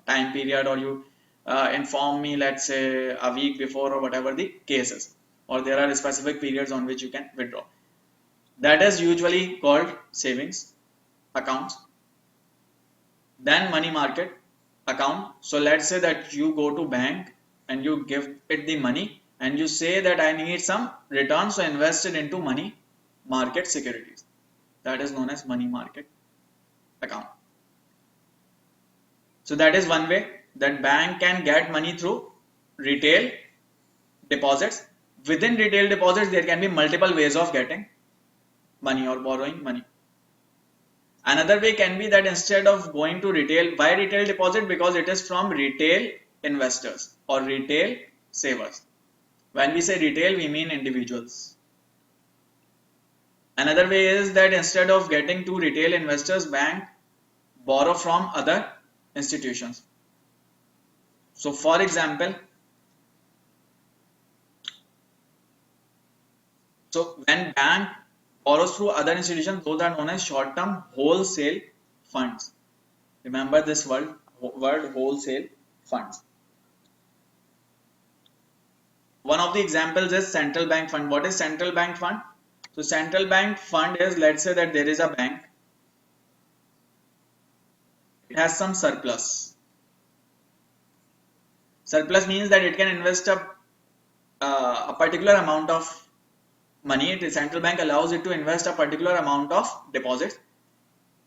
time period, or you inform me, let's say a week before, or whatever the case is, or there are specific periods on which you can withdraw. That is usually called savings accounts. Then money market account. So let's say that you go to bank and you give it the money and you say that I need some return, so invest it into money market securities. That is known as money market account. So that is one way that bank can get money through retail deposits. Within retail deposits, there can be multiple ways of getting money or borrowing money. Another way can be that instead of going to retail, why retail deposit? Because it is from retail investors or retail savers. When we say retail, we mean individuals. Another way is that instead of getting to retail investors, bank borrow from other institutions. So for example, when bank borrows through other institutions, those are known as short-term wholesale funds. Remember this word wholesale funds. One of the examples is central bank fund. What is central bank fund? So central bank fund is, let's say that there is a bank. It has some surplus. Surplus means that it can invest a particular amount of money. The central bank allows it to invest a particular amount of deposits.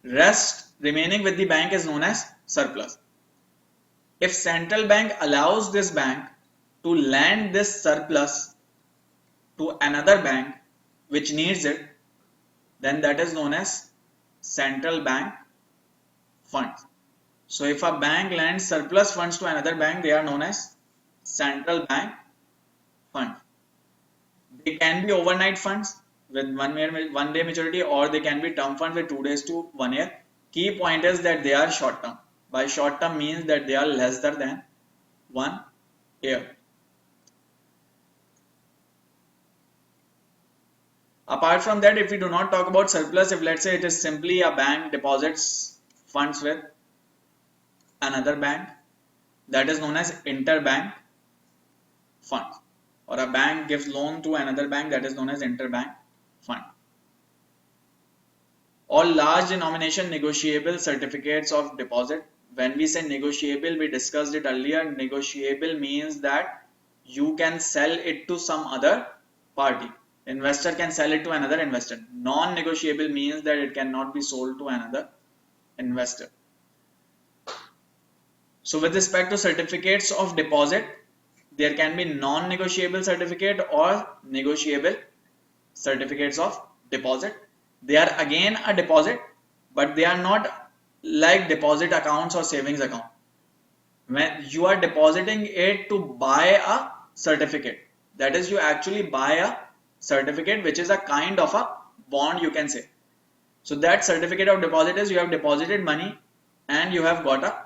Rest remaining with the bank is known as surplus. If central bank allows this bank to lend this surplus to another bank which needs it, then that is known as central bank funds. So if a bank lends surplus funds to another bank, they are known as central bank funds. They can be overnight funds with one day maturity, or they can be term funds with 2 days to 1 year. Key point is that they are short term. By short term means that they are lesser than 1 year. Apart from that, if we do not talk about surplus, if let's say it is simply a bank deposits funds with another bank, that is known as interbank funds. Or a bank gives loan to another bank, that is known as interbank fund. Or large denomination negotiable certificates of deposit. When we say negotiable, we discussed it earlier. Negotiable means that you can sell it to some other party. Investor can sell it to another investor. Non-negotiable means that it cannot be sold to another investor. So with respect to certificates of deposit, there can be non-negotiable certificate or negotiable certificates of deposit. They are again a deposit, but they are not like deposit accounts or savings account. When you are depositing it to buy a certificate, that is, you actually buy a certificate which is a kind of a bond, you can say. So that certificate of deposit is you have deposited money and you have got a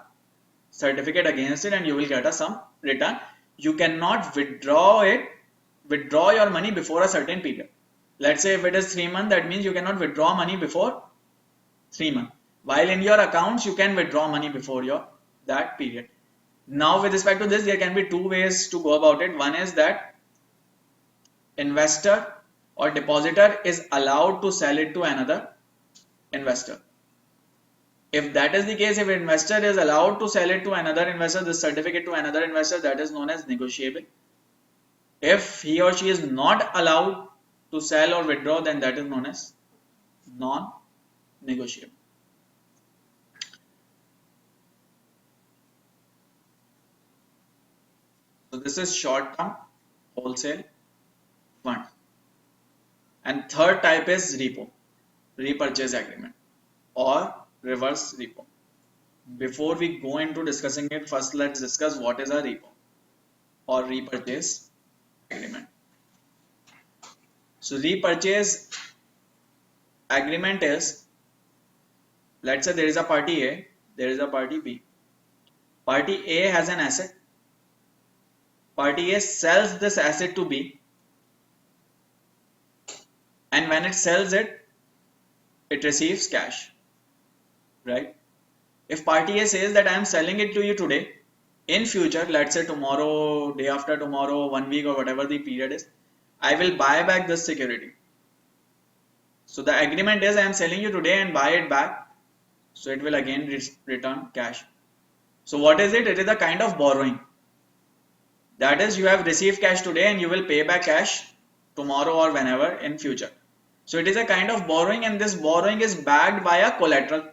certificate against it and you will get a some return. You cannot withdraw your money before a certain period. Let's say if it is 3 months, that means you cannot withdraw money before 3 months. While in your accounts, you can withdraw money before that period. Now with respect to this, there can be two ways to go about it. One is that investor or depositor is allowed to sell it to another investor. If that is the case, if investor is allowed to sell it to another investor, this certificate to another investor, that is known as negotiable. If he or she is not allowed to sell or withdraw, then that is known as non-negotiable. So this is short-term wholesale fund. And third type is repo, repurchase agreement or reverse repo. Before we go into discussing it, first let's discuss what is a repo or repurchase agreement. So repurchase agreement is, let's say there is a party A, there is a party B. Party A has an asset. Party A sells this asset to B, and when it sells it, it receives cash, right? If party A says that I am selling it to you today, in future, let's say tomorrow, day after tomorrow, 1 week or whatever the period is, I will buy back this security. So the agreement is I am selling you today and buy it back. So it will again return cash. So what is it? It is a kind of borrowing. That is, you have received cash today and you will pay back cash tomorrow or whenever in future. So it is a kind of borrowing, and this borrowing is backed by a collateral,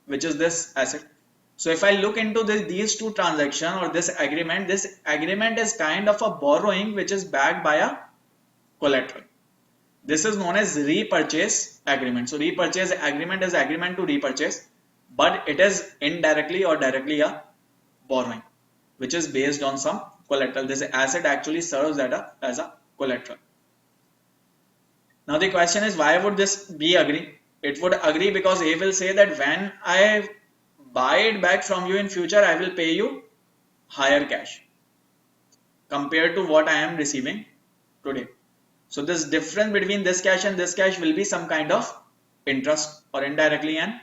which is this asset. So if I look into these two transactions or this agreement is kind of a borrowing which is backed by a collateral. This is known as repurchase agreement. So repurchase agreement is agreement to repurchase, but it is indirectly or directly a borrowing, which is based on some collateral. This asset actually serves as a collateral. Now the question is, why would this be agree? It would agree because A will say that when I buy it back from you in future, I will pay you higher cash compared to what I am receiving today. So this difference between this cash and this cash will be some kind of interest, or indirectly an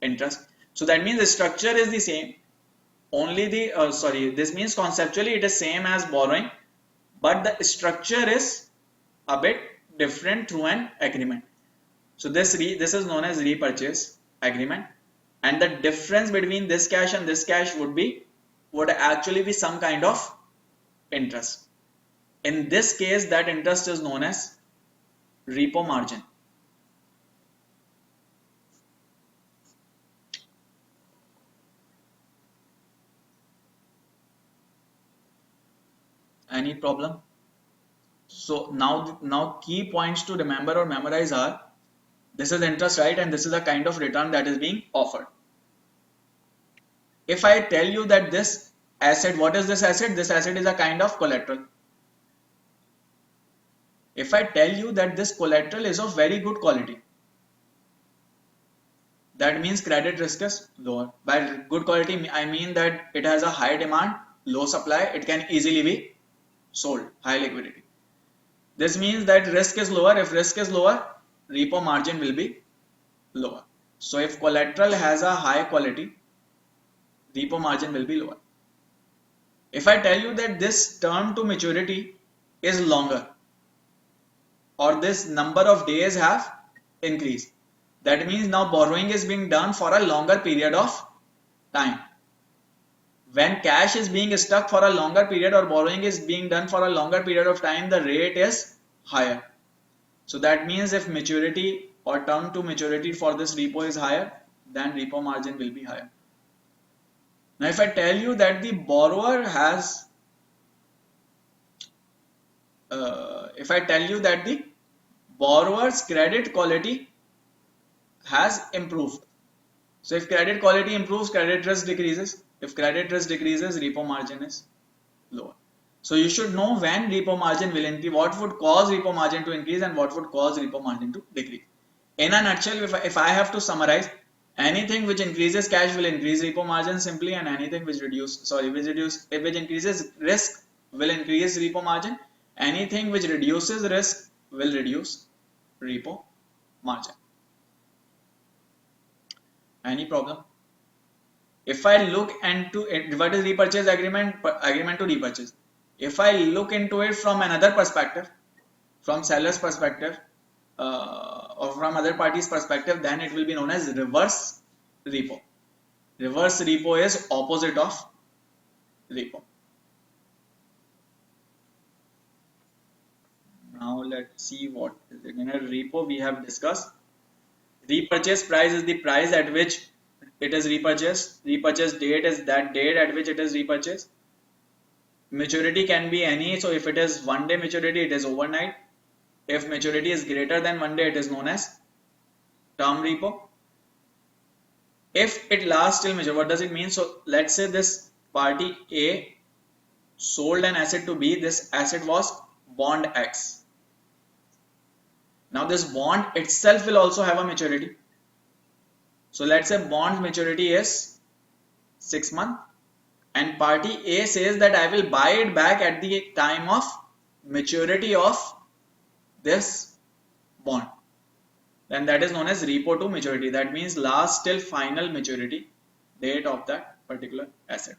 interest. So that means the structure is the same. Only this means conceptually it is same as borrowing, but the structure is a bit different through an agreement. So this is known as repurchase agreement, and the difference between this cash and this cash would actually be some kind of interest. In this case, that interest is known as repo margin. Any problem? So now key points to remember or memorize are: this is interest, right? And this is a kind of return that is being offered. If I tell you that this asset, what is this asset? This asset is a kind of collateral. If I tell you that this collateral is of very good quality, that means credit risk is lower. By good quality, I mean that it has a high demand, low supply, it can easily be sold, high liquidity. This means that risk is lower. If risk is lower, repo margin will be lower. So if collateral has a high quality, repo margin will be lower. If I tell you that this term to maturity is longer, or this number of days have increased, that means now borrowing is being done for a longer period of time. When cash is being stuck for a longer period or borrowing is being done for a longer period of time, the rate is higher. So that means if maturity or term to maturity for this repo is higher, then repo margin will be higher. Now if I tell you that the borrower has, if I tell you that the borrower's credit quality has improved. So if credit quality improves, credit risk decreases. If credit risk decreases, repo margin is lower. So you should know when repo margin will increase, what would cause repo margin to increase and what would cause repo margin to decrease. In a nutshell, if I have to summarize, anything which increases cash will increase repo margin simply, and anything which increases risk will increase repo margin. Anything which reduces risk will reduce repo margin. Any problem? If I look into it, what is repurchase agreement? Agreement to repurchase. If I look into it from another perspective, from seller's perspective, or from other party's perspective, then it will be known as reverse repo. Reverse repo is opposite of repo. Now let's see what is it. In a repo we have discussed. Repurchase price is the price at which it is repurchased. Repurchase date is that date at which it is repurchased. Maturity can be any. So if it is 1 day maturity, it is overnight. If maturity is greater than 1 day, it is known as term repo. If it lasts till maturity, what does it mean? So let's say this party A sold an asset to B. This asset was bond X. Now this bond itself will also have a maturity. So let's say bond maturity is 6 months, and party A says that I will buy it back at the time of maturity of this bond. Then that is known as repo to maturity. That means last till final maturity date of that particular asset.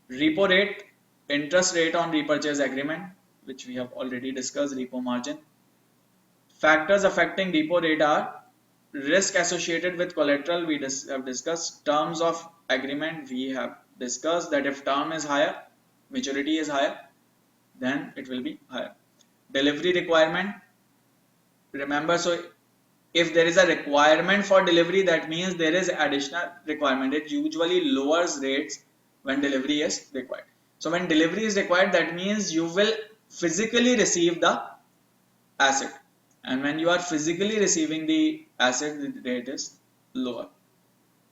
Repo rate, interest rate on repurchase agreement, which we have already discussed. Repo margin, Factors affecting repo rate are risk associated with collateral, we have discussed. Terms of agreement, we have discussed that if term is higher, maturity is higher, then it will be higher. Delivery requirement, remember, so if there is a requirement for delivery, that means there is additional requirement. It usually lowers rates when delivery is required. So when delivery is required, that means you will physically receive the asset, and when you are physically receiving the asset, the rate is lower.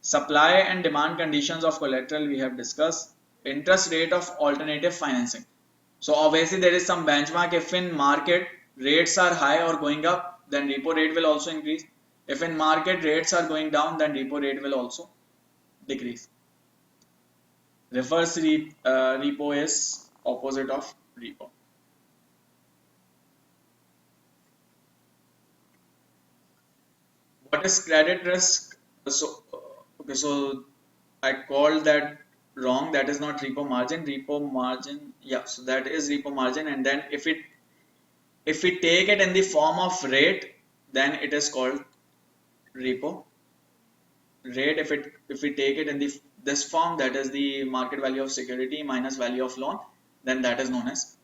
Supply and demand conditions of collateral, we have discussed. Interest rate of alternative financing. So obviously there is some benchmark. If in market rates are high or going up, then repo rate will also increase. If in market rates are going down, then repo rate will also decrease. Reverse repo is opposite of repo. What is credit risk? So okay, so I called that wrong. That is not repo margin. Repo margin, yeah. So that is repo margin, and then if we take it in the form of rate, then it is called repo rate. If we take it in the this form, that is the market value of security minus value of loan, then that is known as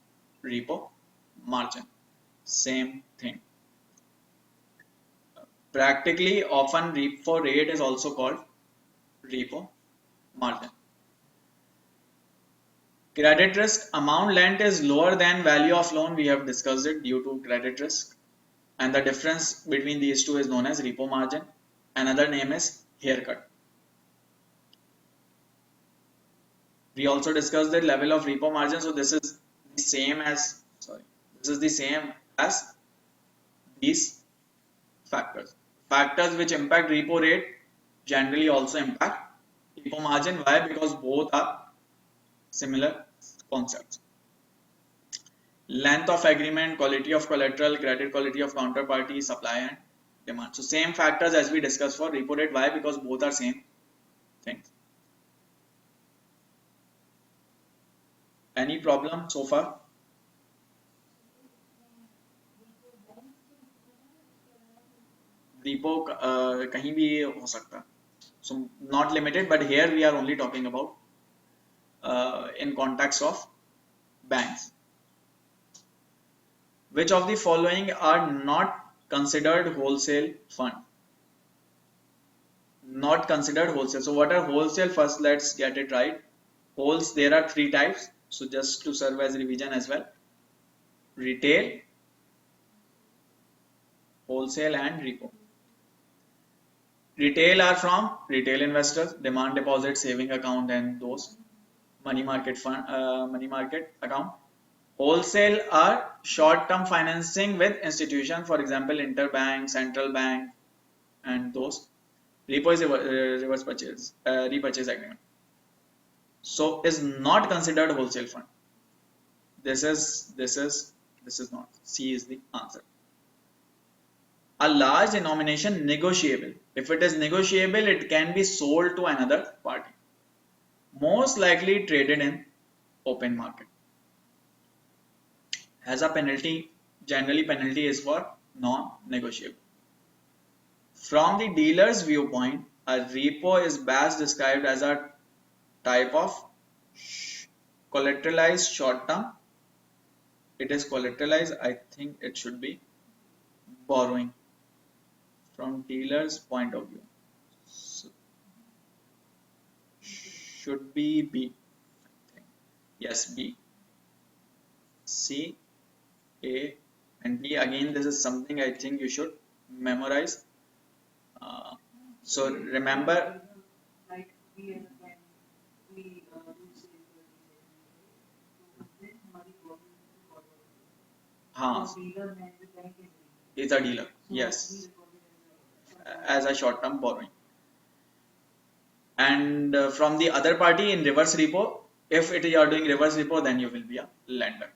repo margin. Same thing. Practically, often repo rate is also called repo margin. Credit risk, amount lent is lower than value of loan. We have discussed it due to credit risk, and the difference between these two is known as repo margin. Another name is haircut. We also discussed the level of repo margin. So this is the same as, sorry, this is the same as these factors. Factors which impact repo rate generally also impact repo margin. Why? Because both are similar concepts. Length of agreement, quality of collateral, credit quality of counterparty, supply and demand. So same factors as we discussed for repo rate. Why? Because both are same things. Any problem so far? Repo कहीं भी हो सकता. So not limited, but here we are only talking about in context of banks. Which of the following are not considered wholesale fund? Not considered wholesale. So what are wholesale? First, let's get it right. There are three types. So just to serve as revision as well: retail, wholesale, and repo. Retail are from retail investors, demand deposit, saving account, and those money market fund, money market account. Wholesale are short-term financing with institution, for example, interbank, central bank, and those. Repo is reverse purchase, repurchase agreement. So is not considered wholesale fund. This is not. C is the answer. A large denomination negotiable. If it is negotiable, it can be sold to another party. Most likely traded in open market. Has a penalty. Generally, penalty is for non-negotiable. From the dealer's viewpoint, a repo is best described as a type of collateralized short term. It is collateralized. I think it should be borrowing. From dealer's point of view, so should be B. Yes, B. C, A, and B. Again, this is something I think you should memorize. So remember, हाँ, is a dealer. Yes, as a short-term borrowing. And from the other party in reverse repo, if you are doing reverse repo, then you will be a lender.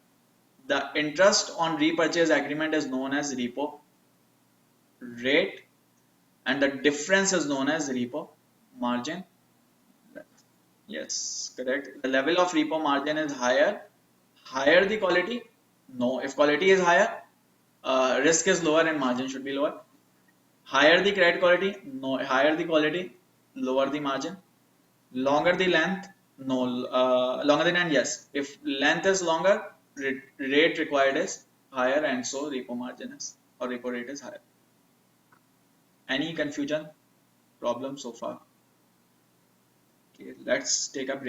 The interest on repurchase agreement is known as repo rate, and the difference is known as repo margin. Yes, correct. The level of repo margin is higher. Higher the quality? No. If quality is higher, Risk is lower and margin should be lower. Higher the credit quality, no, higher the quality, lower the margin. Longer the length, no, longer the length, yes. If length is longer, rate required is higher, and so repo margin is or repo rate is higher. Any confusion, problem so far? Okay, let's take a break.